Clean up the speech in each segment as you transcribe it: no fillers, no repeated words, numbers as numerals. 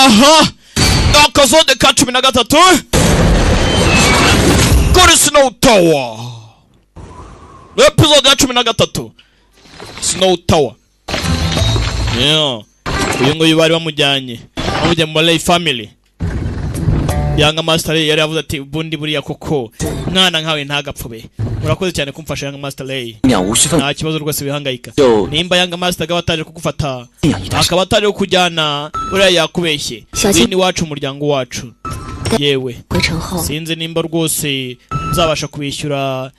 aha akazode ka 13 kuri Snow Tower. Episode ya 13 Snow Tower. Uyu nguyu bari bamujyanye mu Malay family. Yanga Master Ray yari avuze ati bundi buriya koko mwana nkawe ntagapfube. Murakoze cyane kumfasha Yanga Master Ray. Nta kibazo rwose bihangayika. Nimba Yanga Master gabataje kugufata akaba ataje kujyana buriya yakubeshye. Ni wacu umuryango wacu. Yewe sinzi nimba rwose nzabasha kubishyura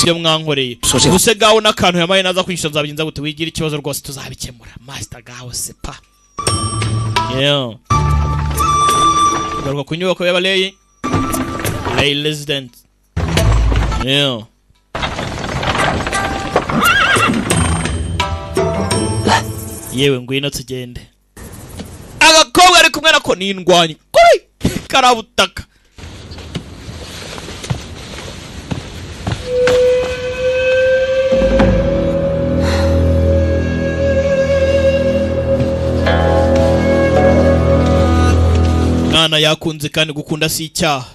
ibyo mwankoreye. Ubuse gaho n'akantu yamaye naza kwishyura nzabigenza gute wigira ikibazo rwose tuzabikemura. Master gaho sepa. Garuka ku nyubako y'Abalay resident. Yewe ngwino tugende. Agakobwa ari kumwe nako n'indwanyi. Karabutaka. Mwana yakunze kandi gukunda si icyaha.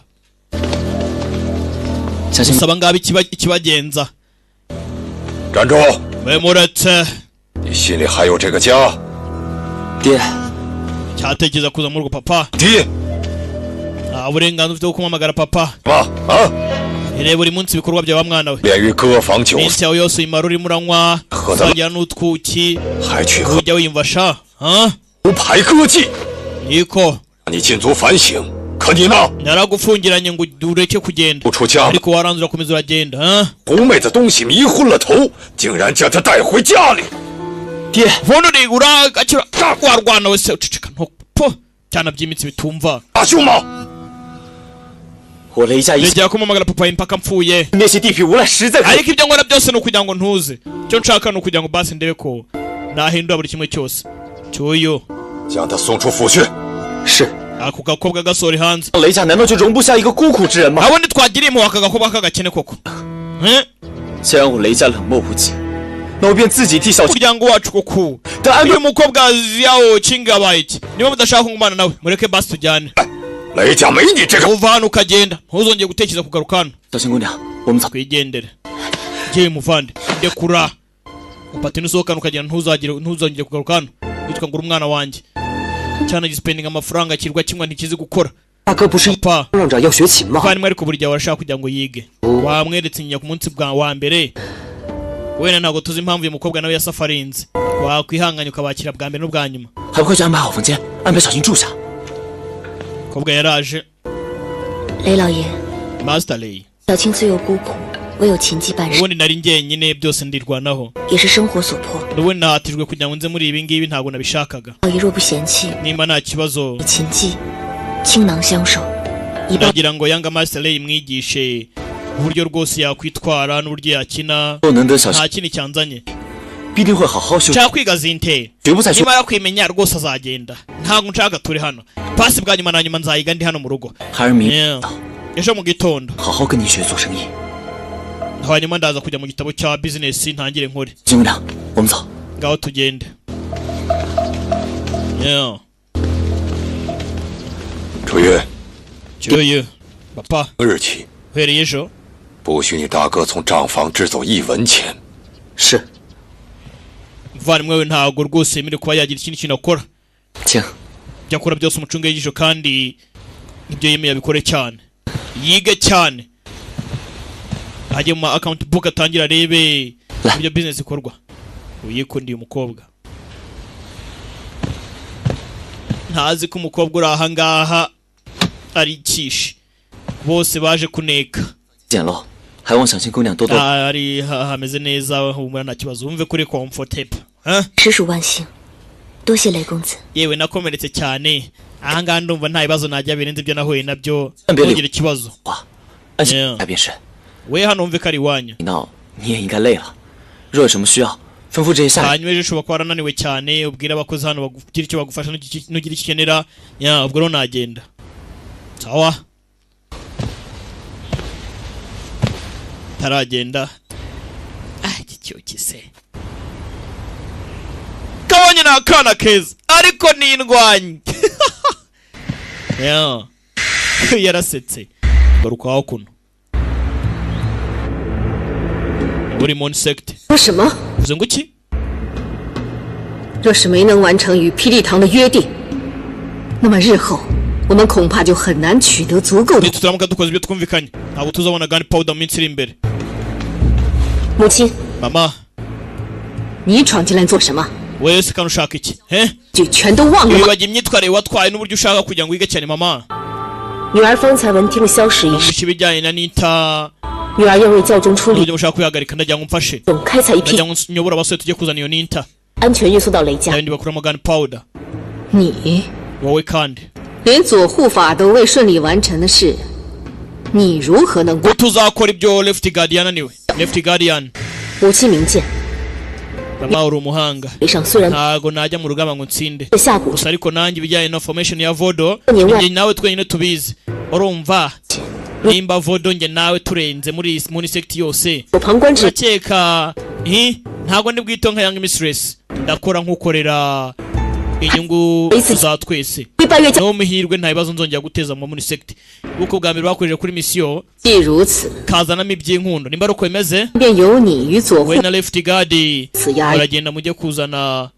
Usaba ngabe ikibagenza. Ganzhou, Memuretse. 你心里还有这个家？爹， cyatekereza kuza muri papa. 爹， uburenganzira ufite kumamagara papa. 妈啊！ Irebe buri munsi bikorwa bya wa mwana we. 免于歌房酒， Minsi yawe yose imara urimo uranywa, usangira n'utwuki, 还去喝 ujya wiyumva sha, ha? 无牌歌妓。 Niko 你禁足反省，可你呢？ naragufungiranye ngo ureke kugenda. 不出家， Ariko waranzura komeza uragenda, ha? 狐媚的东西迷昏了头，竟然将她带回家里。 爹， Vono ni uragakira warwana wese ucicika ntopo cyana byimitsi bitumva. 大兄吗？ 我雷家一 Njya kumamagara papa impaka mpfuye. 那些地痞无赖实在 Ariko ibyo nkora byose no kugira ngo ntuze. Cyo nshaka no kugira ngo basi ndebe ko nahindura buri kimwe cyose. Cyoyo 将她送出府去。 是 ako gakobwa gasori hanze. 雷家难道就容不下一个孤苦之人吗？ Abundi twagiriye mu aka gakobwa kagakene koko. 既然我雷家冷漠无情，那我便自己替小青 Umuryango wacu koko. 的安 Uyu mukobwa yawo kingabaye iki? Niba mudashaka kumubana nawe mureke basi tujyane. 雷家没你这个。 Uva hano ukagenda. Ntuzongeye gutekereza kugaruka hano. 小青姑娘，我们走。 Twigendere. Je muvande. Ndekura. Upate nusohokana ukagenda ntuzongeye kugaruka hano. Witwa ngo umwana wanjye. Cyane gispending amafaranga kirwa kimwe ntikizi gukora. 大哥不是让着要学琴吗？ Kandi ariko buri gihe warashaka kugira ngo yige. Wamweretse inya ku munsi bwa wa mbere. Wena ntago tuzi impamvu uyu mukobwa nawe yasafarinze. Wakwihanganya ukabakira bwa mbere n'ubwa nyuma. 还不快去安排好房间，安排小青住下。 Kobwa yaraje. 雷老爷， Master Ray. 小青自幼孤苦，唯有琴技伴身， Ubundi nari njyenyine byose ndirwanaho. 也是生活所迫。 Ubundi nahatijwe kugira ngo nze muri ibi ngibi ntago nabishakaga. 老爷若不嫌弃， Nimba nta kibazo 琴技，倾囊相授，一半 nagira ngo Yanga Master Ray mwigishe uburyo rwose yakwitwara n'uburyo yakina. 若能得小青， Nta kindi cyanzanye. 必定会好好修。 Nshaka kwiga zinte. 绝不再说 Nimara kwimenya rwose azagenda. Ntago nshaka turi hano. Pasi bwa nyuma na nyuma nzayiga ndi hano mu rugo. 孩儿明 Ejo mu gitondo. 好好跟你学做生意。 Hanyuma ndaza kujya mu gitabo cya business ntangire nkore. 金姑娘，我们走。 Ngaho tugende. Yeah. 楚月， Cyoyo. Papa. 日起 Uhereye ejo. 不许你大哥从账房支走1文钱。 是。 Muvandimwe we ntago rwose yemerewe kuba yagira ikindi kintu akora. 请。 Byakora byose umucunga y'ijisho kandi ibyo yemeye abikore cyane. Yige cyane. Ajye mu account book atangira arebe ibyo business ikorwa. Uyikundiye umukobwa. Ntazi ko umukobwa uri aha ngaha ari ikishi. Bose baje kuneka. 简陋，还望小青姑娘多多。 Ari hameze neza humura nta kibazo. Umve kuri comfortable.实属万幸，多谢雷公子。 Yewe nakomeretse cyane. Aha ngaha ndumva nta bibazo najya birenze ibyo nahuye nabyo. 别理 Ntugire ikibazo. 话，安心来便是。 We hano umve ko ari iwanyu. 你闹，你也应该累了。若有什么需要，吩咐这些下人。 Hanyuma ejo ushobora kuba warananiwe cyane ubwira abakozi hano bagira icyo bagufasha nugira icyo ukenera. Ya ubwo rero nagenda. Sawa. Taragenda. Iki se. Kabonye na akana keza ariko ni indwanyi. Yeah. Yarasetse. Garuka aho kuno. Muri Moon Sect. 说什么？ Uvuze ngo iki? 若是没能完成与霹雳堂的约定，那么日后我们恐怕就很难取得足够的。 Nitutaramuka dukoze ibyo twumvikanye. Ntabwo tuzabona gunpowder mu minsi iri imbere. 母亲， Mama, 你闯进来做什么？ wese kandi ushaka iki? He? 就全都忘了吗？ Wibagiye imyitwarire watwaye n'uburyo ushaka kugira ngo wige cyane mama. 女儿方才闻听了消息一事， Mu bijyanye na Nita, 女儿要为教宗出力， uburyo ushaka kwihagarika ndagira ngo umfashe. 总开采一批 Ndagira ngo nyobora abasore tujye kuzana iyo Nita. 安全运送到雷家。 N'abandi bakuramo gunpowder. 你 Wowe kandi. 连左护法都未顺利完成的事，你如何能过？ Tuzakora ibyo Left Guardian anyway. Left Guardian. 武器明鉴， Mama uri umuhanga. 雷上虽然 Ntago najya mu rugamba ngo nsinde. 下蛊 Gusa ariko nanjye ibijyanye na formation ya Vodo, Nyuma. njye nawe twenyine tubizi. Urumva? Nimba Vodo njye nawe turenze muri sect yose. 我旁观者 Urakeka ntago ndi bwito nka Young Mistress. Ndakora nkukorera inyungu za twese. 会拜月教。 No mihirwe nta bibazo nzongera guteza mu sect. Uko bwa mbere bakoreje kuri mission 既如此， kazanamo iby'inkundo. Nimba ruko bimeze? 便由你与左护 We na Left Guard 此压抑。 baragenda mujye kuzana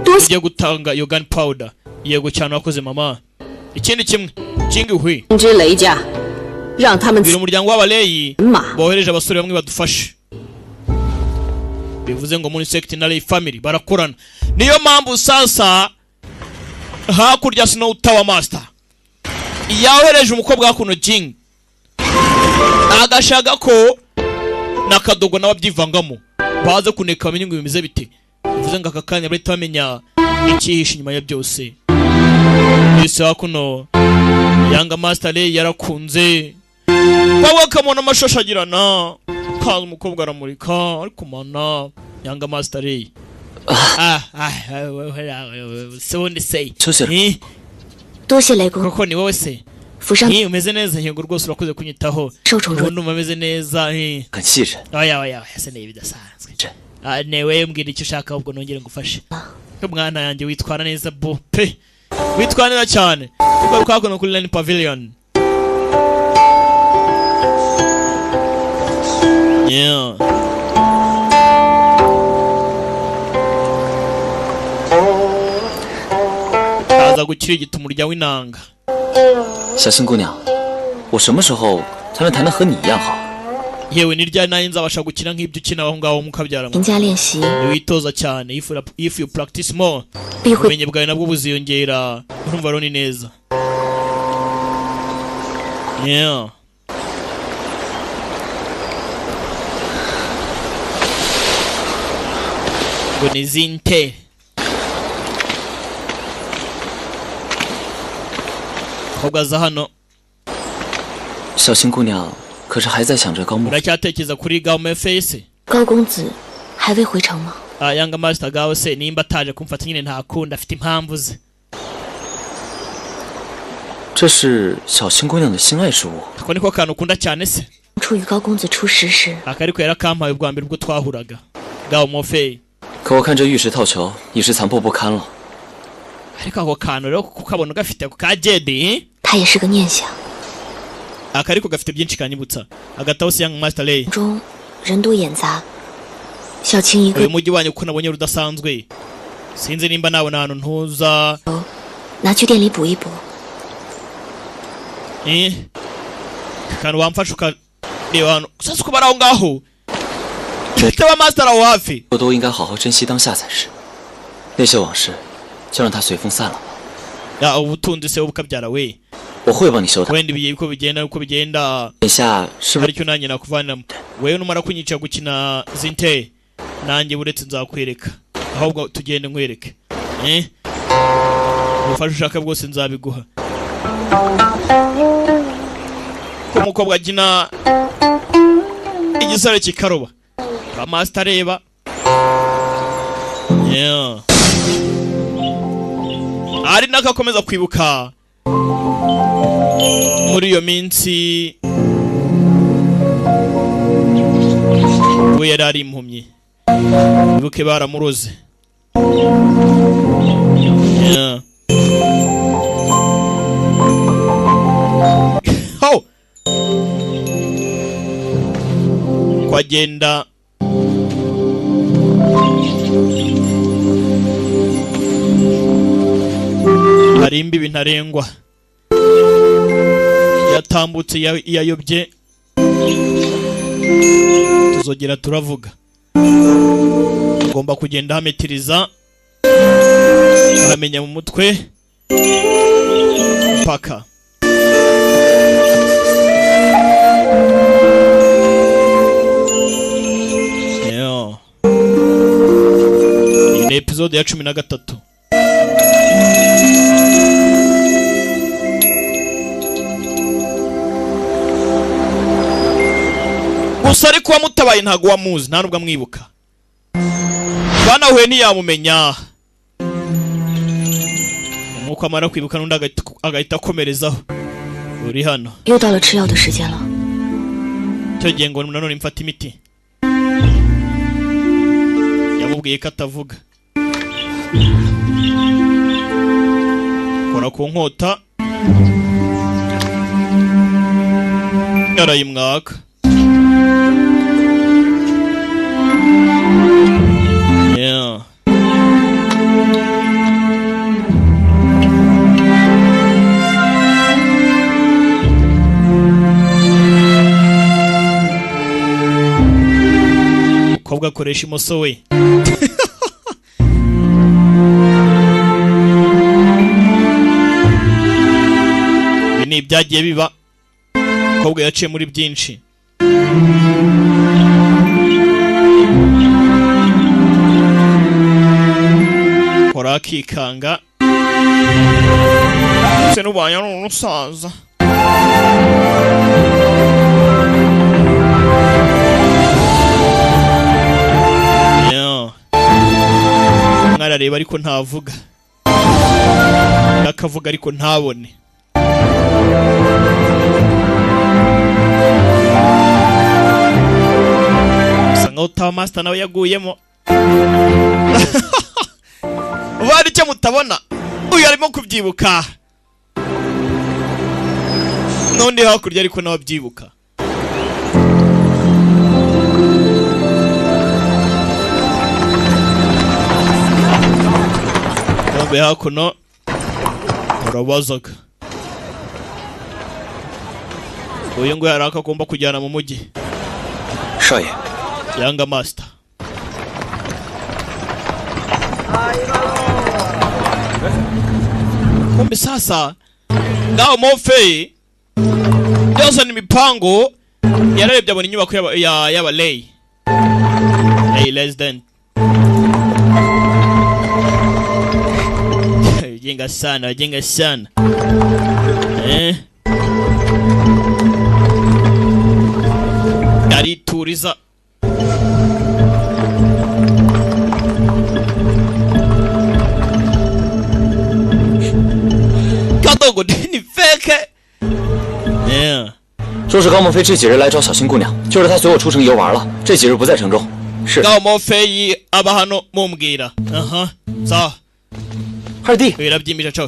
多谢 mujye gutanga iyo gunpowder. Yego cyane wakoze mama. Ikindi kimwe kingi hwi 通知雷家，让他们 biri umuryango w'abaleyi 人马 bohereje abasore bamwe badufashe. Bivuze ngo muri sect na Lay family barakorana. Niyo mpamvu sasa hakurya Snow Tower Master yawereje umukobwa wa kuno Jing agashaka ko nakadogo n'ababyivangamo baze kuneka bamenye ngo bimeze bite. Bivuze ngo aka kanya bari bamenya ikihishe inyuma ya byose. Yese wa kuno Young Master Lay yarakunze bawe kamona amashashagirana kaza umukobwa aramurika ariko mana Young Master Lay so ndi say 休息了。 多谢雷公， koko ni wowe se 府上 umeze neza yego rwose urakoze kunyitaho 受宠若 ubundi umeze neza 很细致。 oya ese ni ibidasanzwe newe mbwira icyo ushaka ahubwo nongere ngufashe umwana yanjye witwara neza bo pe witwara neza cyane ubwo twakoze kuri Line Pavilion. Yeah. Kaza gukirigita umurya w'inanga. 小新姑娘，我什么时候才能弹得和你一样好？ Yewe ni ryari nanjye nzabasha gukina nk'ibyo ukina aho ngaho mukabyara. 评价练习， Witoza cyane if you practice more. 必会 Ubumenyi bwawe nabwo buziyongera. Urumva rero ni neza. Yeah. Ngo ni zinte. Ahubwo aza hano 小新姑娘可是还在想着高木。 uracyatekereza kuri Gaume Face. 高公子还未回城吗？ Young Master Gao se nimba ataje kumfata nyine ntakunda afite impamvu ze. 这是小新姑娘的心爱之物。 Ako niko kantu ukunda cyane se. 初与高公子初识时， Akariko yarakampaye ubwa mbere ubwo twahuraga. Gaume Face. 可我看这玉石套球已是残破不堪了。 Ariko ako kantu rero kukabona gafite ako ka Jedi. 他也是个念想。 Akariko gafite byinshi kanyibutsa. Agataho se Young Master Lay. 中人多眼杂，小青一个 Uyu mujyi wanyu kuko nabonye rudasanzwe. Sinzi nimba nabona ahantu ntuza. 拿去店里补一补。 Kantu wamfasha ukareba hano. Sasa uko bari aho ngaho. Mfite wa Master aho hafi. 我都应该好好珍惜当下才是。那些往事，就让它随风散了吧。 Ya ubutunzi se ubukabyara we. 我会帮你修的。 Wenda ibiye uko bigenda 眼下是不是 aricyo nanjye nakuvanamo. Wewe numara kunyica gukina Zinte nanjye buretse nzakwereka. Ahubwo tugende nkwereke. Ubufasha ushaka bwose nzabiguha. Ko umukobwa agina igisare kikaroba. Ka Master reba. Yeah. Ari nakakomeza kwibuka muri iyo minsi we yari ari impumyi. Ibuke baramuroze. Yeah. kwagenda hari imbibi ntarengwa yatambutse yayobye tuzogera turavuga ugomba kugenda hametiriza uramenya mu mutwe paka iyi ni episode ya 13 gusa ariko wamutabaye ntago wamuzi nta nubwo amwibuka banahuye ntiyamumenya umuko amara kwibuka n'undi agahita akomerezaho uri hano 又到了吃药的时间了。 cyo gihe ngo nanone mfata imiti yamubwiye ko atavuga kora ku nkota yarayimwaka yeah. Umukobwa akoresha imoso we ibi ni ibyagiye biba umukobwa yaciye muri byinshi kora akikanga se n'ubanya n'umusaza arareba ariko ntavuga akavuga ariko ntabone usanga utawa master nawe yaguyemo bari icyo mutabona uyu arimo kubyibuka n'undi hakurya ariko nawe abyibuka hakuno urabazaga uyu ngo yaraka agomba kujyana mu mujyi 少爷 Yanga master kumbe sasa ngao Morphe byose ni mipango yararebye abona inyubako y'aba Lay resident jenga sana arituriza kadogo ni fake 说是高梦飞这几日来找小新姑娘，就是他随我出城游玩了，这几日不在城中。是。高梦飞aba hano mumbwira sawa 二弟，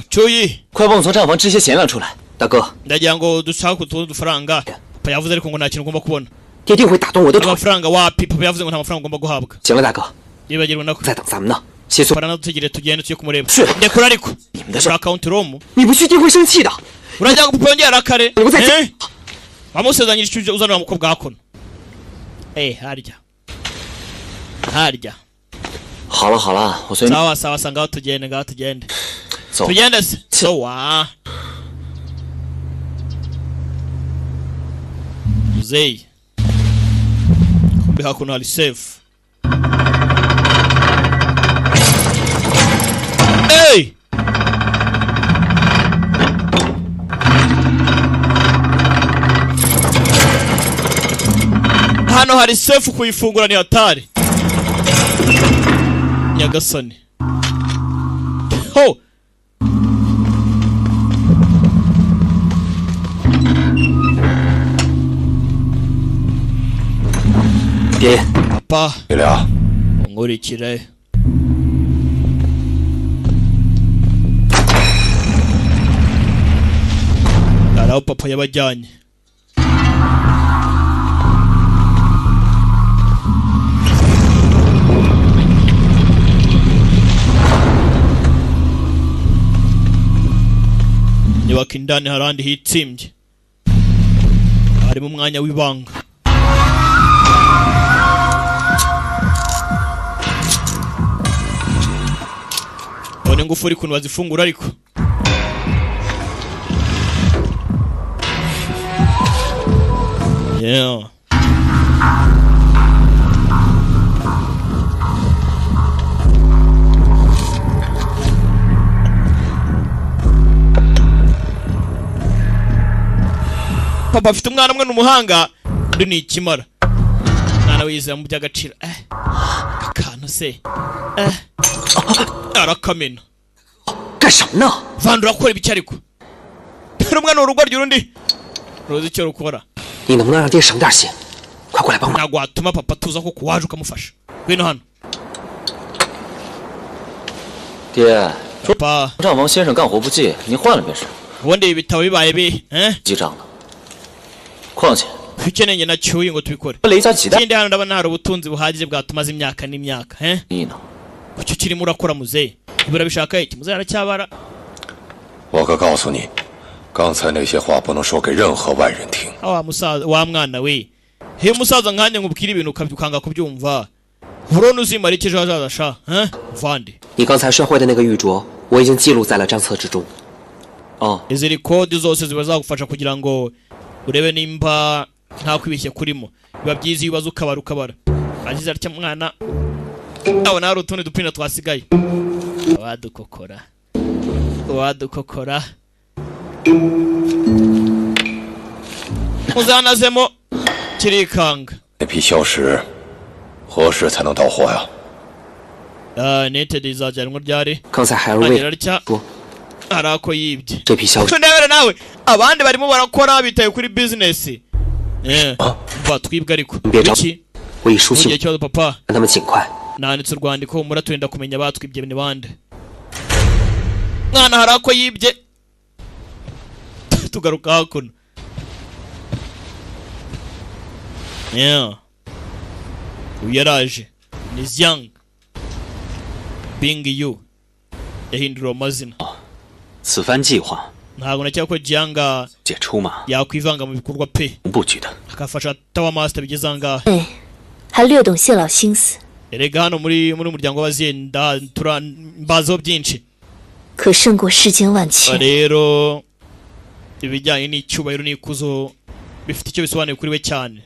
注意， 快帮我从账房支些钱粮出来，大哥。 ndagira ngo dushaka utuntu dufaranga papa yavuze ariko ngo nta kintu ugomba kubona 爹定会打断我的腿。 amafaranga wapi papa yavuze ngo nta mafaranga ugomba guhabwa 行了，大哥， yibagirwa nako 在等咱们呢。谢素， tugire tugende tujye kumureba 是 ndekura ariko 你们的事 muri account room 你不去定会生气的。 urajya ngo papa yongera arakare 我在这。 bamusezanyije icyo uzanira umukobwa hakuno harya 好了好了，我随你。 sawa ngaho tugende 走。 tugende se sawa Mzee kumbe hakuno ali safe hey hano hari safe kuyifungura ni hatari nyagasani ho爹， papa 月亮， nkurikire araho papa yabajyanye paka indani harandi hitsimbye ari mu mwanya w'ibanga one ngufuri kuntu bazifungura ariko yeah papa afite umwana umwe n'umuhanga undi ni ikimara mwana wizera mu by'agaciro kakana se arakamena 干什么呢？ vandu rakora ibiki ariko umwana urugo ry'urundi ruzi icyo rukora 你能不能让爹省点心？快过来帮忙！ ntabwo watuma papa tuza ko kuwaje ukamufasha ngwino hano 爹， papa 让王先生干活不济，你换了便是。 ubundi ibitabo bibaye bi 记账了。况且 ukeneye na cyuye ngo tubikore 雷家几代 ikindi hano ndabona hari ubutunzi buhagije bwatumaze imyaka n'imyaka 你呢？ kucyo kirimo urakora muzehe ibura bishaka iki muzehe aracyabara 我可告诉你，刚才那些话不能说给任何外人听。 wa musaza wa mwana we he musaza nkanye ngubwira ibintu ukanga kubyumva urone uzimara iki ejo hazaza sha vande 你刚才摔坏的那个玉镯，我已经记录在了账册之中。哦， izi rekodi zose ziba zagufasha kugira ngo urebe nimba nta kwibeshya kurimo biba byiza ibibazo ukabara agize atya mwana abona hari utundi dupina twasigaye wadukokora uzanazemo kirikanga 那批消石何时才能到货呀？ neted izajyanwa ryari 刚才海儿 agira 为 atya 说 hari ako yibye 这批消息， ndabera nawe abandi barimo barakora bitaye kuri business batwibwa ariko iki 我已书 mu gihe 信 cyose papa 让他们尽快。 nanditse urwandiko humura turenda kumenya batwibye ni bande mwana hari ako yibye tugaruka hakuno uyu yaraje ni Xiang Bing Yu yahinduriwe amazina 此番计划 ntabwo nacyako ko Jiang 解出马 yakwivanga mu bikorwa pe 布局的， akafasha Tower Master bigeze angaha 哎，还略懂谢老心思， erega hano muri umuryango w'abazenda mbaziho byinshi 可胜过世间万千。 rero ibijyanye n'icyubahiro n'ikuzo bifite icyo bisobanuye kuri we cyane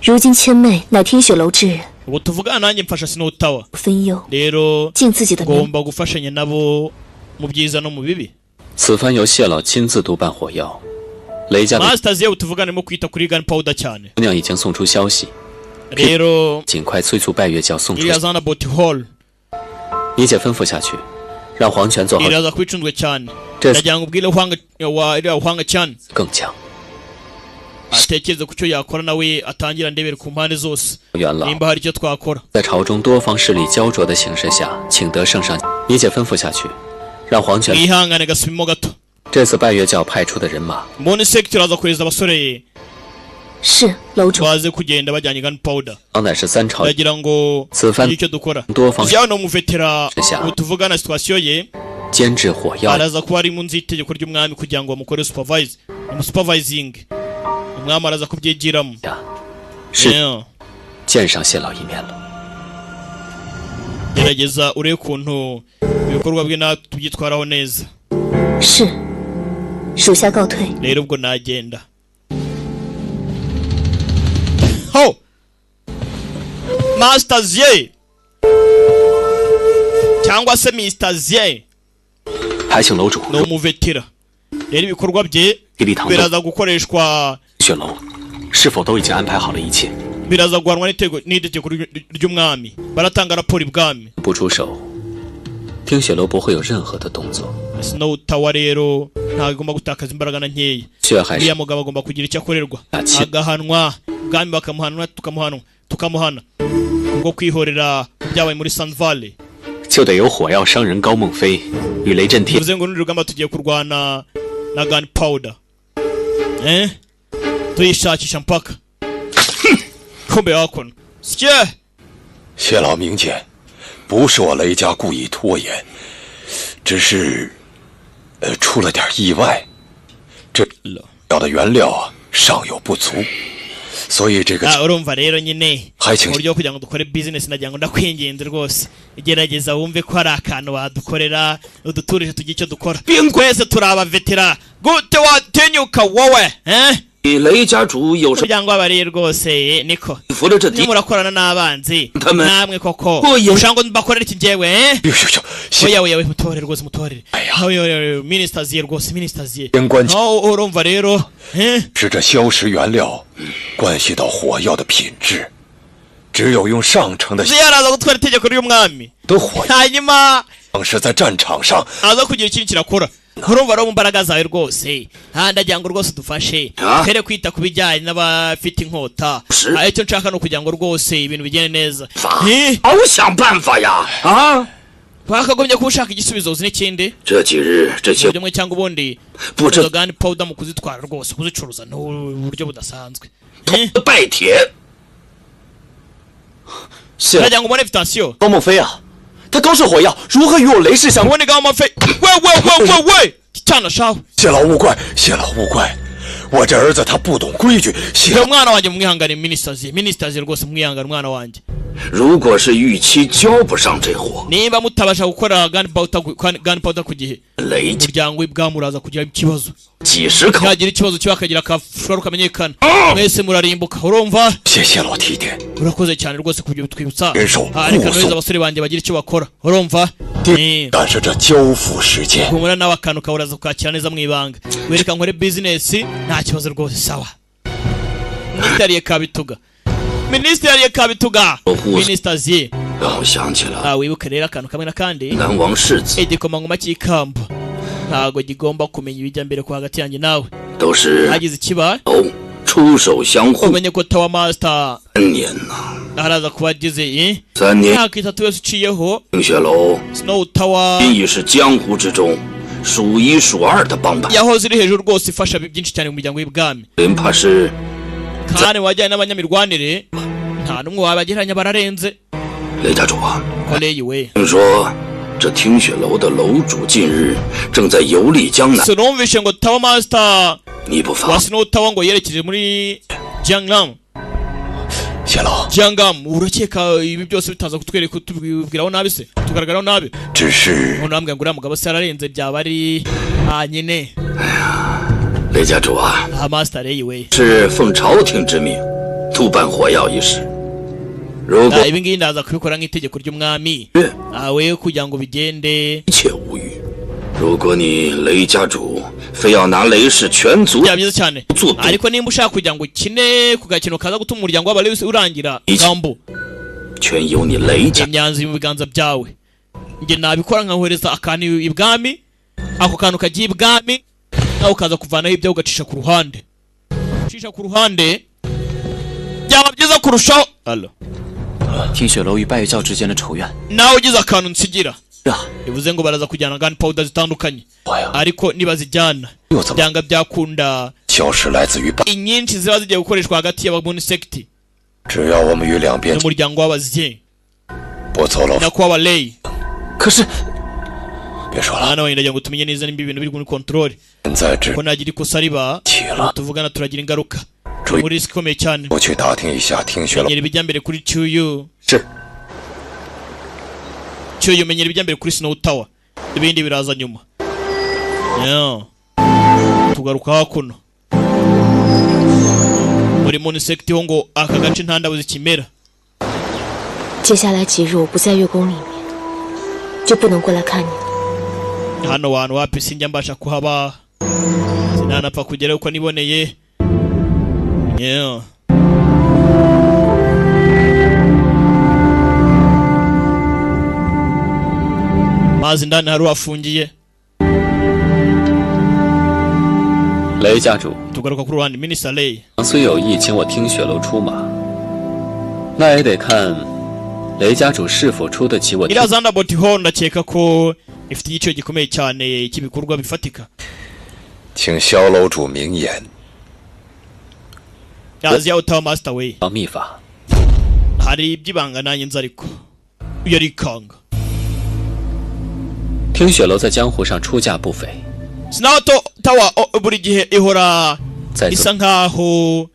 如今千妹乃天雪楼之人， ubu tuvugana nanjye mfasha Snow Tower 分忧， rero 尽自己的能。 ngomba gufashanya nabo mu byiza no mu bibi 此番由谢老亲自督办火药，雷家的 Masters yewe tuvuganemo kwita kuri Gunpowder cyane 姑娘已经送出消息， rero 尽快催促拜月教送出。 iriya zana Bot Hall 你姐吩咐下去，让皇权做好 iraza kwicunzwe cyane 这次 ndagira ngo ubwire iriya Hwanga cyane 更强。 atekereze ku cyo yakora nawe atangira ndebere ku mpande zose 元老 nimba hari icyo twakora 在朝中多方势力焦灼的形势下，请得圣上。你姐吩咐下去，让皇权 mwihangane gasubimo gato 这次拜月教派出的人马， mbone sector aza kohereza abasore 是楼主， baze kugenda bajyanye Gunpowder 当乃是三朝 ndagira ngo 此番 icyo dukora 多方 yawe no muvetera Sha. ubu tuvugana situation ye 监制火药， araza kuba ari mu nzi itegeko ry'umwami kugira ngo bamukore supervising umwami araza kubyigiramo 是 Yeah. 见上谢老一面了。 gerageza urebe ukuntu ibikorwa bwe natwe tubyitwaraho neza 是，属下告退。 rero ubwo nagenda ho Master Zye cyangwa se Mr Zye 还请楼主 ni umuvetera rero ibikorwa bye 给礼堂的 biraza gukoreshwa 雪楼是否都已经安排好了一切？ biraza guhanwa n'itegeko ry'umwami baratanga raporo ibwami 不出手，听雪楼不会有任何的动作。 Snow Tower rero ntabwo igomba gutakaza imbaraga na nkeya 却还 uriya 是 mugabo agomba kugira icyo akorerwa Ati- agahanwa ubwami bakamuhana tukamuhana ubwo kwihorera byabaye muri Sun Valley 就得由火药商人高梦飞与雷震天 bivuze ngo n'urundi rugamba tugiye kurwana na Gunpowder tuyishakisha mpaka kumbe hakuno sye 谢老明鉴，不是我雷家故意拖延，只是出了点意外，这要的原料啊尚有不足，所以这个 urumva rero nyine 还请 uburyo kugira ngo dukore business nagira ngo ndakwinginze rwose igerageza wumve ko hari akantu wadukorera uduturije tugira icyo dukora twese turi abavetera gute watinyuka wowe 你雷家主有什 kugira ngo abariye rwose niko 扶着这敌 murakorana n'abanzi Tame. namwe koko Oya. ushaka ngo mbakorere iki njyewe 行， oya mutorere rwose mutorere oya ministers ye rwose ministers ye 边关 urumva rero 是这硝石原料关系到火药的品质，只有用上乘的 yaraza gutwara itegeko ry'umwami 的火药 hanyuma 是在战场上 aza kugira ikintu kirakora urumva rero mu mbaraga zawe rwose ndagira ngo rwose dufashe twere kwita ku bijyanye n'abafite inkota icyo nshaka ni ukugira ngo rwose ibintu bigende neza 好想办法呀！啊， twakagombye kuba ushaka igisubizo uzi n'ikindi 这几日这些 uburyo bumwe cyangwa ubundi 不知 gani powder mu kuzitwara rwose kuzicuruza ni uburyo budasanzwe 拜铁， ndagira ngo ubone invitation 高梦飞啊，他都是火药，如何与我雷氏相关？ ubone gaho amafe we cyana shawe 谢老勿怪，谢老勿怪，我这儿子他不懂规矩，谢 rero umwana wanjye mwihangane ministers rwose mwihangane umwana wanjye 如果是预期交不上这货， niba mutabasha gukora gun powder ku gihe 雷家 umuryango w'ibwami uraza kugira ikibazo 几十口， ntihagira ikibazo kiba akagira akashobora kamenyekana mwese murarimbuka urumva 谢谢老提点， urakoze cyane rwose kubyo bitwibutsa 人手 reka 护 nohereza 送。 abasore banjye bagira icyo bakora urumva 但是这交付时间， humura nawe akantu kawe uraza kukakira neza mu ibanga wereka nkore business nta kibazo rwose sawa minisitiri ye kabituga minisitiri ye kabituga ministers ye 让我想起了 wibuke rero akantu kamwe n'akandi 南王世子， igikomangoma cy'ikamba ntago kigomba kumenya ibijya mbere ko hagati yanjye nawe 都是 hagize ikiba 出手相护 umenye ko tawa master 3年呐， araza kuba ageze 3年， imyaka itatu yose iciyeho 冰雪楼 snow tower 已是江湖之中数一数二的帮派， yahoze iri hejuru rwose ifasha byinshi cyane mu miryango y'ibwami 林怕是 kandi wajyanye n'abanyamirwanire nta n'umwe wabagereranya bararenze 雷家主啊， koleyi we 听说这听雪楼的楼主近日正在游历江南， sinumvishe ngo tawa master 你不 wa 妨 snow tower ngo yerekeje muri Jiangnan 谢老， Jiangnan urakeka ibi byose bitaza kutwereka tubwiraho nabi se tugaragaraho nabi 只是 umuntu ambwira ngo uriya mugabo se yararenze byaba ari nyine 雷家主啊， master leyi we 是奉朝廷之命督办火药一事，如果 ibi ngibi ndaza kubikora nk'itegeko ry'umwami we kugira ngo bigende 一切无虞。如果你雷家主非要拿雷氏全族 byaba byiza cyane 做赌， ariko nimba ushaka kugira ngo ukine ku gakino kaza gutuma umuryango w'abalewisi urangira gambo 全由你雷家。 imyanzuro mu biganza byawe njye nabikora nkahohereza akantu ibwami ako kantu kagiye ibwami nawe ukaza kuvanaho ibyo ugacisha ku ruhande ucisha ku ruhande byaba byiza kurushaho 听雪楼与拜月教之间的仇怨， nawe ugize akantu nsigira 是啊， bivuze ngo baraza kujyana gun powder zitandukanye 我呀， ariko nibazijyana 又怎么？ byanga byakunda 消失来自于半， inyinshi ziba zigiye gukoreshwa hagati y'abamunisekiti 只要我们与两边 n'umuryango w'abazye 不走漏， nako w'abaleyi 可是 别说了， hano wenda ngo tumenye neza nimba ibintu biri muri control 现在只 ko nagira ikosa riba 起了， tuvugana turagira ingaruka 注意， muri risk ikomeye cyane 我去打听一下听雪楼 menyera ibijya mbere kuri Chuyu 是 Chuyu menyera ibijya mbere kuri Snow Tower ibindi biraza nyuma tugaruka hakuno muri Monisect ho ngo aka gace nta ndabo zikimera 接下来几日我不在月宫里面，就不能过来看你。 hano hantu wapi sinjya mbasha kuhaba sinanapfa kugerayo uko niboneye mazi ndani hari uhafungiye 雷家主， tugaruka ku ruhande Minister Lei 虽有意请我听雪楼出马，那也得看雷家主是否出得起我。 iriya Thunderbolt ho ndakeka ko ifite igiciro gikomeye cyane cy'ibikorwa bifatika 请萧楼主明言。 yazi yaho Tower Master we 秘法， hari iby'ibanga nanjye nzi ariko yarikanga 听雪楼在江湖上出价不菲， Snow Tower buri gihe ihora isa nkaho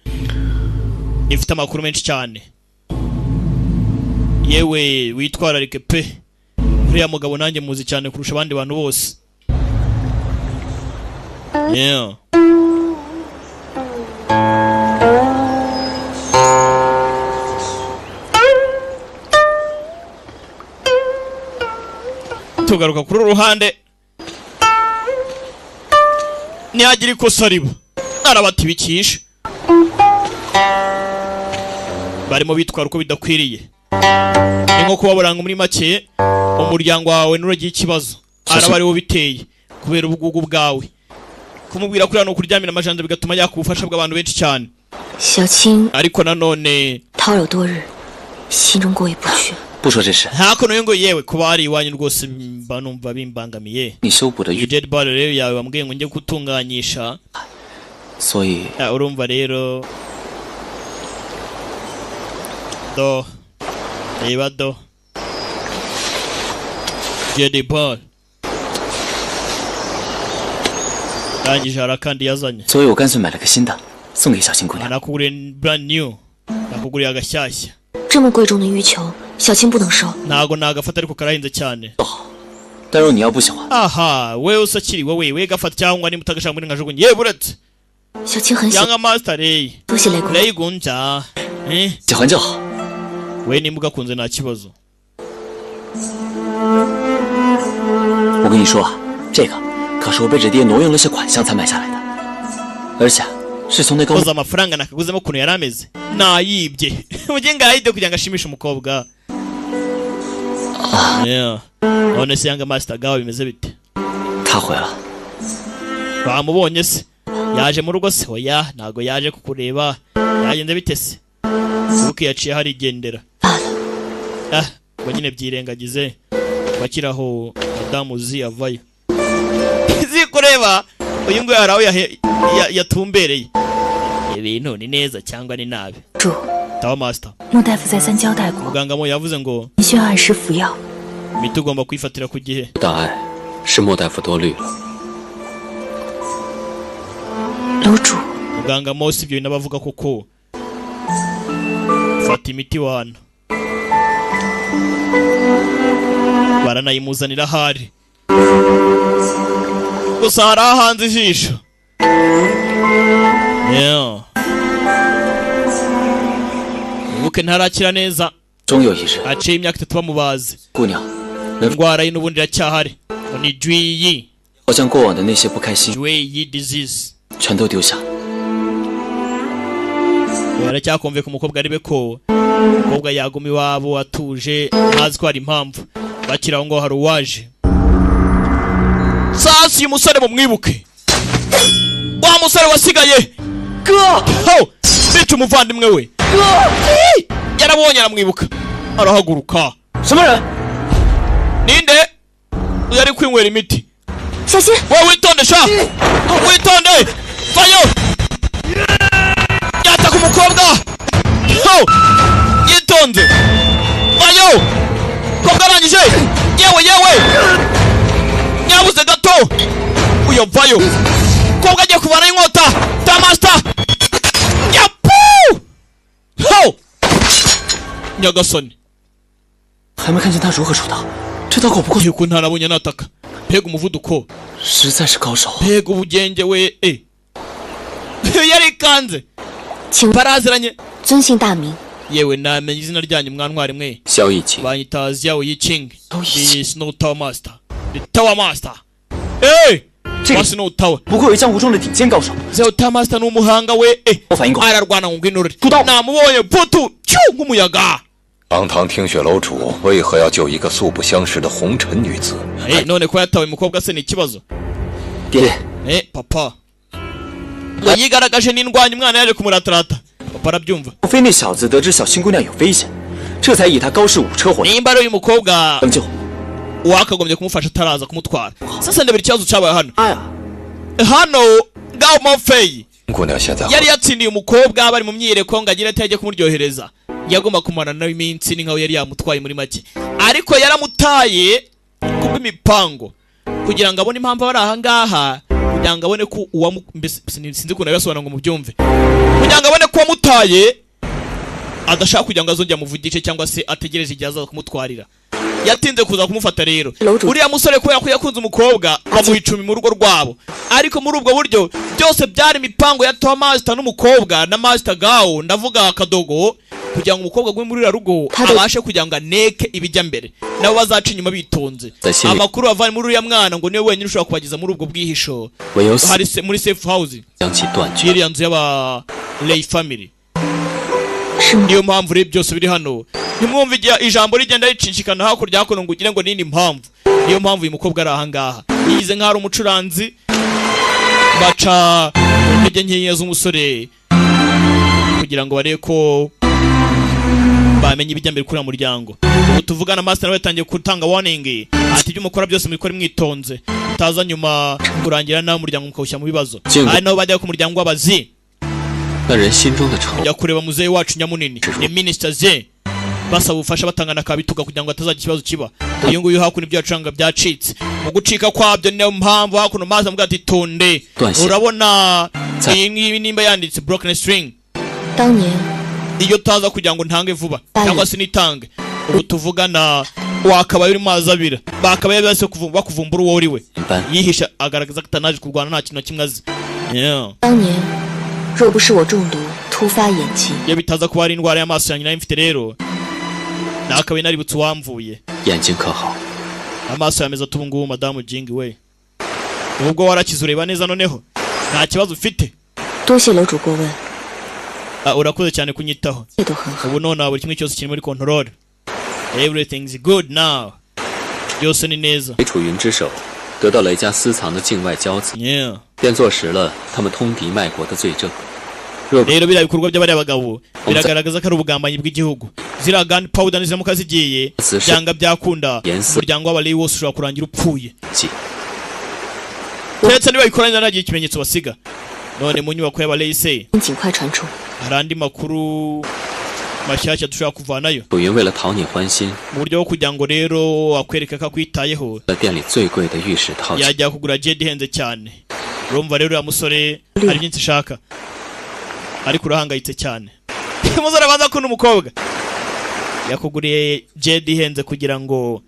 ifite amakuru menshi cyane. Yewe witwararike pe. Uriya mugabo nanjye muzi cyane kurusha abandi bantu bose. Yeah. Tugaruka kuri ruhande. Nihagira ikosa riba arabatibikisha. Barimo bitwara uko bidakwiriye. Ni nko kubaburanga muri make umuryango wawe nuragiye ikibazo araba ari wo biteye kubera ubugugu bwawe. Kumubwira kuri hano kuryamira amajanja bigatuma yakubufasha bw'abantu benshi cyane. Ariko nanone 逃有多日，心中过意不去。 不说这事， ntako ngo yewe kuba ari iwanyu rwose mba numva bimbangamiye. 你修补的玉， Dead body rero yawe bambwiye ngo njye gutunganyisha. 所以 Urumva rero do reba do Dead body rangije harakandi yazanye. 所以我干脆买了个新的，送给小新姑娘。 Nakuguriye brand new, nakuguriye agashyashya. 这么贵重的玉球，小青不能收。 Ntago nagafata ariko karahinze cyane. 但如果你要不喜欢， Aha, wewe usakiri wewe gafata cyangwa ni mutagashaka muri nkajugunye. Ye buretse. 小青很喜欢 Yanga master Ray. 多谢雷公。 Laygunja. 喜欢就好。 We nimba ugakunze nta kibazo. 我跟你说啊，这个可是我被这爹挪用了些款项才买下来的，而且是从那高 Koza amafaranga nakaguzemo kuntu yarameze. Nayibye. Mugenga yahide kugira ngo ashimishe umukobwa. Yeah. None se Yanga master gawe bimeze bite? 他回了， Bamubonye se. Yaje mu rugo se oya ntago yaje kukureba. Yagenze bite se? Kuko yaciye hari igendera. Ngo nyine byirengagize. Bakiraho Madamu Zi avayo. Zi kureba uyu ngo yaraho yatumbereye. Ibintu ni neza cyangwa ni nabi. 主， Tawa master. 穆大夫再三交代过， Muganga mo yavuze ngo 你需要按时服药。 imiti ugomba kwifatira ku gihe. 大碍是莫大夫多虑了。 楼主， Muganga mo si ibyo binabavuga kuko fata imiti wana. Baranayimuzanira hari. Gusa hari ahanze ijisho. Yeah. Ubuke ntarakira neza. 终有一日， Aciye imyaka 3 bamubaze. 姑娘 Indwara ye n'ubundi iracyahari. Ngo ni Juyi. 我将过往的那些不开心 Juyi disease. 全都丢下。 Yaracyakomve ku mukobwa aribe ko umukobwa yaguma iwabo atuje ntazi ko hari impamvu. Bakiraho ngo hari uwaje. Sasi uyu musore mumwibuke. Wa musore wasigaye. Ho! Bica umuvandimwe we. Yarabonye aramwibuka. Arahaguruka. 什么人？ Ninde? Yari kwinywera imiti. 小心！ Wowe witonde sha. Witonde. Vayo. Yata ku mukobwa. Ho! Yitonde. Vayo. Kobwa arangije. Yewe. Nyabuze gato. Uyo vayo. Kobwa agiye kubana inkota. Ta master. Yapu! Ho! Nyagasoni. 还没看见他如何出刀，这刀口不过， Yuko ntarabonye nataka. Pega umuvuduko. 实在是高手。 Pega ubugenge we. Yari kanze. 请 Baraziranye. 尊姓大名。 Yewe namenye izina ryanyu mwantwari mwe. 萧逸晴， Banyita Xiao Yiqing. Xiao Yiqing. The Snow Tower Master. The Tower Master. Hey! 这个 Snow Tower. 不愧为江湖中的顶尖高手。 Xiao Tower Master ni umuhanga we. 我反应过来， Ararwana ngo ngwinure. 出刀。 Namubonye putu. Cyu nk'umuyaga. 堂堂听雪楼主为何要救一个素不相识的红尘女子？ None ko yatawe umukobwa se ni ikibazo. 爹， Papa. Ngo yigaragaje n'indwanya umwana yaje kumuratarata. Papa arabyumva. 莫非那小子得知小新姑娘有危险，这才以他高士武车火 Nimba ari uyu mukobwa 相救？ wakagombye kumufasha ataraza kumutwara. Sasa ndabira ikibazo cyabaye hano. 哎呀， Hano Gao Mofei 姑娘现在 yari yatsindiye umukobwa bari mu myireko ngo agire atajya kumuryohereza. Yagomba kumara nawe iminsi ni nkaho yari yamutwaye muri make. Ariko yaramutaye kubw'imipango kugira ngo abone impamvu bari aha ngaha kugira ngo abone ko sinzi ukuntu yabisobanura ngo mubyumve, kugira ngo abone ko wamutaye adashaka kugira ngo azongera amuvugishe cyangwa se ategereje igihe azaza kumutwarira. Yatinze kuza kumufata rero. Uriya musore kubera ko yakunze umukobwa bamuha 10 mu rugo rwabo, ariko muri ubwo buryo byose byari imipango ya Master n'umukobwa na Master Gao, ndavuga Kadogo, kugira ngo umukobwa gwe muri rugo abashe kugira ngo aneke ibijya mbere, nabo bazaca inyuma bitonze. Amakuru avanye muri uriya mwana ngo niwe wenyine ushobora kubageza muri ubwo bwihisho hari muri safe house iriya nzu y'aba Lei family. Niyo mpamvu rero byose biri hano. Ntimwumve ijambo rigenda ricinshikana hakurya hakuno ngo ugire ngo nini mpamvu. Niyo mpamvu uyu mukobwa ari ahangaha yize nk'ari umucuranzi, baca intege nkeya z'umusore kugira ngo barebe ko bamenye ibijya mbere kuri muryango. Ubu tuvugana Master nawe yatangiye gutanga warning ati ibyo mukora byose mukora mwitonze, utaza nyuma kurangira nawe umuryango mukawushyira mu bibazo. Ari nabo bajya ku muryango w'abazi ya kureba muzehe wacu nyamunini ni Minister ze basaba ubufasha batangana kabituga kugira ngo atazagira ikibazo kiba. Iyo nguyu hakuno ibyo yacanga byacitse mu gucika kwabyo, niyo mpamvu hakuno Master mbwa ati tonde. Urabona iyi nimba yanditse broken string iyo taza kugira ngo ntange vuba cyangwa se nitange. Ubu tuvugana wakabaye uri mazi abira bakabaye base bakuvumbura uwo uri we yihisha agaragaza ko atanaje kurwana nta kintu na kimwe azi. Iyo bitaza kuba ari indwara y'amaso yanjye nayo mfite rero nakabaye naributse uwamvuye. Amaso yameze atubungubu Madamu Jing we, ubwo warakize ureba neza noneho nta kibazo ufite. Urakoze cyane kunyitaho. Ubu none buri kimwe cyose kiri muri control. Everything is good now. Byose ni neza. 得到雷家私藏的境外交子，便坐实了他们通敌卖国的罪证。rero biriya bikorwa by'abari abagabo biragaragaza ko ari ubugambanyi bw'igihugu. Zira gun powder niziramuka zigiye byanga byakunda umuryango w'abaleyi wose ushobora kurangira upfuye. Ndetse niba bikoranye nagiye ikimenyetso basiga. None mu nyubako y'abaleyi se hari andi makuru mashyashya dushaka kuvanayo mu buryo bwo kugira ngo rero akwereka ko akwitayeho. Yajya kugura jedi ihenze cyane. Urumva rero ya musore hari byinshi shaka ariko urahangayitse cyane. Umusore abanza kuno umukobwa yakuguriye jedi ihenze kugira ngo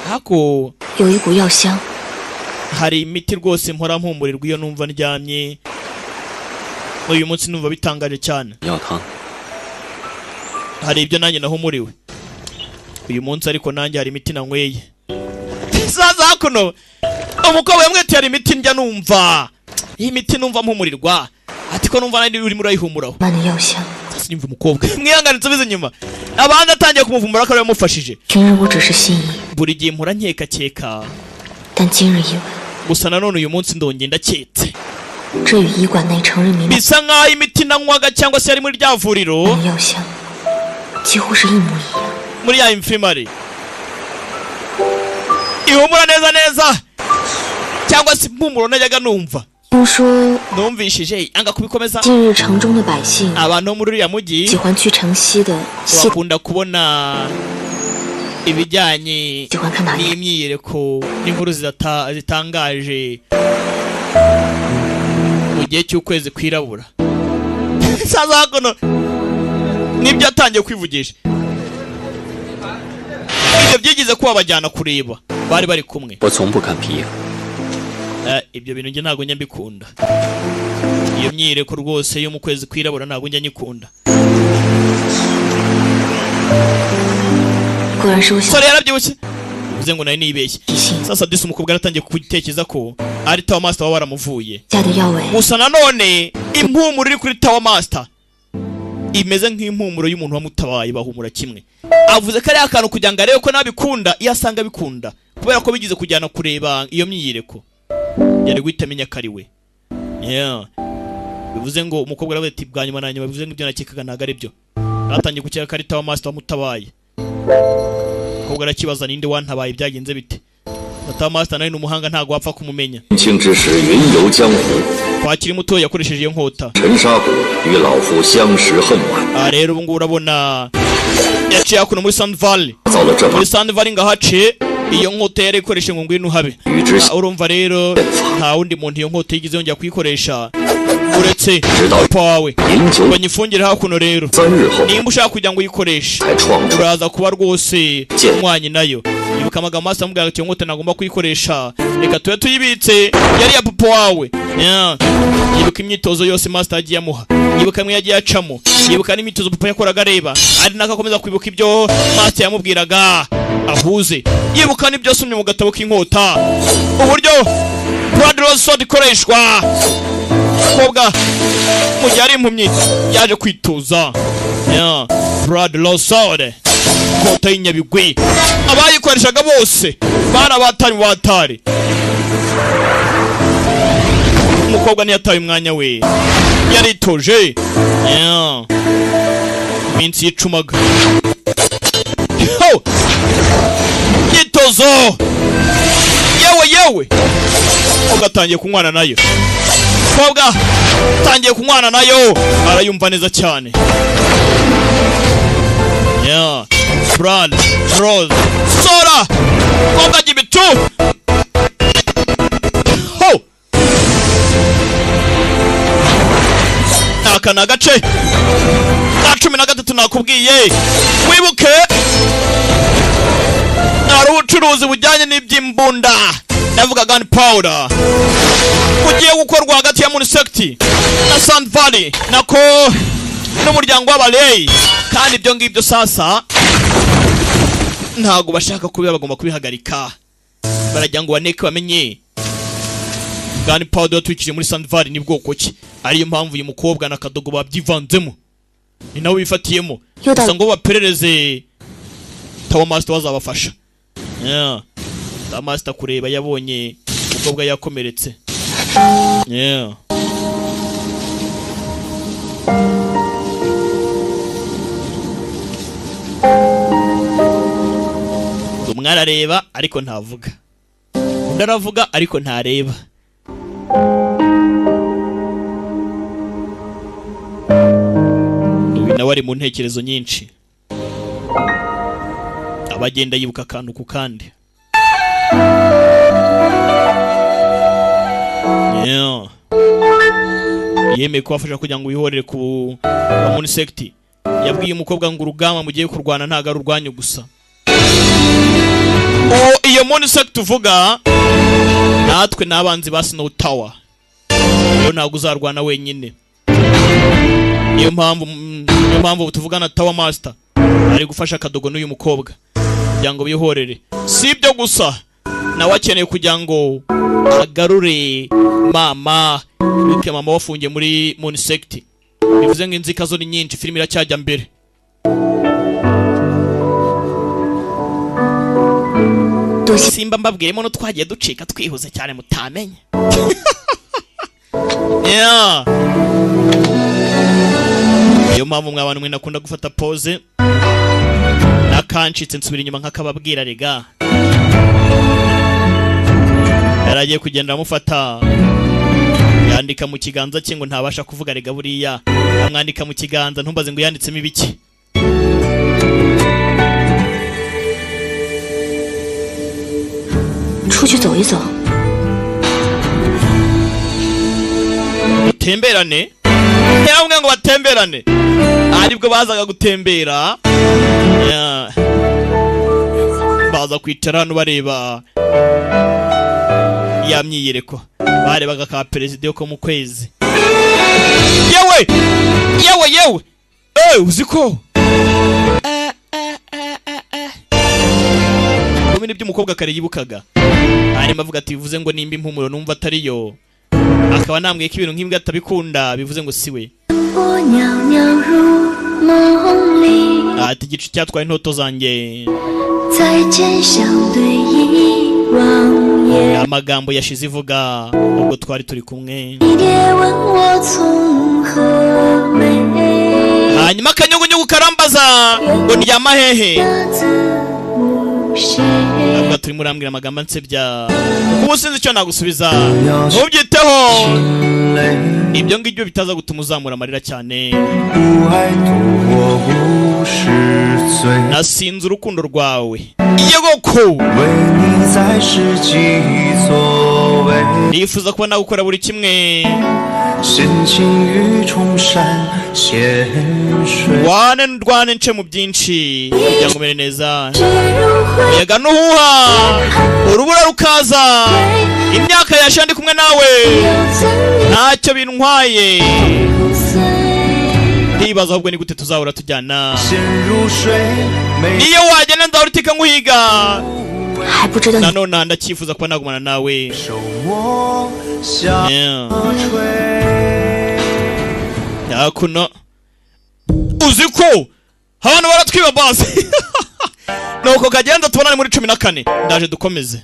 hako hari imiti rwose mpora mpumurirwa iyo numva ndyamye. Uyu munsi numva bitangaje cyane. Hari ibyo nanjye nahumuriwe uyu munsi, ariko nanjye hari imiti nanyweye. Saza hakuno umukobwa yamwete hari imiti njya numva, iyi miti numva mpumurirwa ati ko numva nandi uri murayihumuraho. Sasa nimva umukobwa mwihanganitse bize nyuma abandi atangiye kumuvumbura ko yamufashije. Buri gihe mpora nkeka gusa nanone uyu munsi ndongeye ndaketse. Bisa nkaho imiti nanywaga cyangwa se yari muri rya vuriro muri ya infirmary ihumura neza neza, cyangwa se impumuro najyaga numva numvishije anga kubikomeza. Abantu muri uriya mujyi bakunda kubona ibijyanye n'imyiyereko n'inkuru zitangaje mu gihe cy'ukwezi kwirabura. Saza hakuno nibyo atangiye kwivugisha. Ibyo byigize kuba bajyana kureba bari bari kumwe. Ibyo bintu nge ntago njya mbikunda. Iyo myiyereko rwose yo mu kwezi kwirabura ntago njya nyikunda. Sore yarabyibushye uvuze ngo nari nibeshye. Sasa disi umukobwa aratangiye kugutekereza ko ari Tower Master wa waramuvuye. Gusa nanone impumuro iri kuri Tower Master imeze nk'impumuro y'umuntu wamutabaye, bahumura kimwe. Avuze ko ari akantu kugira ngo arebe ko nabikunda, iyo asanga bikunda kubera ko bigize kujyana kureba iyo myiyereko yari guhitamenya ko ari we. Bivuze ngo umukobwa aravuze ati bwa nyuma na nyuma, bivuze ngo ibyo nakekaga ntago ari byo. Atangiye gukeka ko ari Tower Master wamutabaye. Umukobwa arakibaza ninde wantabaye byagenze bite. Tower Master nawe n'umuhanga ntago wapfa kumumenya. Kwakiri muto yakoresheje iyo nkota. Rero ubu ngubu urabona yaciye hakuno muri Sand Valley. Muri Sand Valley ngahace iyo nkota yari ikoreshe ngo ngwino habe. Urumva rero nta wundi muntu iyo nkota yigize yongera kuyikoresha uretse papa wawe. Banyifungire hakuno rero, nimba ushaka kugira ngo uyikoreshe uraza kuba rwose umwanya nayo. Ibuka amagambo master amubwira ati nkota nagomba kuyikoresha, reka tube tuyibitse, yari ya papa wawe. Ibuka imyitozo yose master yagiye amuha, ibuka mwe yagiye acamo, ibuka n'imyitozo papa yakoraga areba, ari nakakomeza kwibuka ibyo master yamubwiraga ahuze. Ibuka n'ibyo asomye mu gatabo k'inkota, uburyo Blood Rose Sword ikoreshwa. Kobwa mu gihe ari impumyi yaje kwitoza Blood Rose Sword, nkota y'inyabigwi. Abayikoreshaga bose barabatari batari. Umukobwa ntiyataye umwanya we, yaritoje iminsi yicumaga. Yitozo yewe ugatangiye kunywana nayo. Kobwa tangiye kunywana nayo arayumva neza cyane. Blood Rose Sword. Kobwa gibitu. Aka na gace ka 13 nakubwiye wibuke, ari ubucuruzi bujyanye n'iby'imbunda, ndavuga gunpowder, ugiye gukorwa hagati ya Moonsect na Sand Valley nako n'umuryango w'abalei. Kandi ibyo ngibyo sasa ntago bashaka kubiba, bagomba kubihagarika. Baragira ngo baneke bamenye gunpowder yatwikije muri Sand Valley ni bwoko ki. Ariyo mpamvu uyu mukobwa na Kadogo babyivanzemo, ni nawe bifatiyemo. Gusa ngo baperereze Tower Master bazabafasha. Tower Master kureba yabonye umukobwa yakomeretse. Umwana areba ariko ntavuga, undi aravuga ariko ntareba. Nawe ari mu ntekerezo nyinshi, abagenda yibuka akantu ku kandi. Yemeye kubafasha kugira ngo wihorere ku Moonsect. Yabwiye umukobwa ngo urugamba mugiye kurwana ntago ari urwanyu gusa. Iyo Moonsect tuvuga natwe n'abanzi ba Snow Tower, rero ntago uzarwana wenyine. Niyo mpamvu tuvugana Tower Master ari gufasha Kadogo n'uyu mukobwa kugira ngo bihorere. Si ibyo gusa, nawe akeneye kugira ngo agarure mama, wike mama wafungiye muri Moonsect. Bivuze ngo inzika zo ni nyinshi, filime iracyajya mbere. Simba mbabwiremo no twagiye ducika twihuze cyane mutamenye. Iyo mpamvu mwabantu mwe nakunda gufata pause nakancitse nsubira inyuma nkakababwira rega. Yaragiye kugenda amufata, yandika mu kiganza cye ngo ntabasha kuvuga rega buriya. Amwandika mu kiganza, ntumbaze ngo yanditsemo ibiki. Temberane, yamwe ngo batemberane, aribwo bazaga gutembera. Baza kwicara hano bareba ya myiyereko, barebaga ka perezida ko mu kwezi. Yewe uziko ibintu by'umukobwa kare yibukaga, arimo avuga ati bivuze ngo nimba impumuro numva atariyo, akaba namwe ko ibintu nk'imbwa atabikunda, bivuze ngo siwe. Ati igicu cyatwaye intoto zanjye, amagambo yashize ivuga ubwo twari turi kumwe. Hanyuma akanyugunyugu karambaza ngo ndyama hehe. Ntabwo turi murambwira amagambo ansebya, ubu sinzi icyo nagusubiza. Ubyiteho ibyo ngibyo bitaza gutuma uzamura amarira cyane. nasinze urukundo rwawe yegoko nifuza kuba nagukora buri kimwe rwane nce mu byinshi kugira ngo mere neza yega nuhuha urubura rukaza imyaka yashize ndi kumwe nawe ntacyo bintwaye ndibaza ahubwo ni gute tuzahora tujyana niyo wagenda ndahora nkuhiga nanone ndacyifuza kuba nagumana nawe yakuno uzi ko abantu baratwiba basi nuko kagenda tubonane muri 14 ndaje dukomeze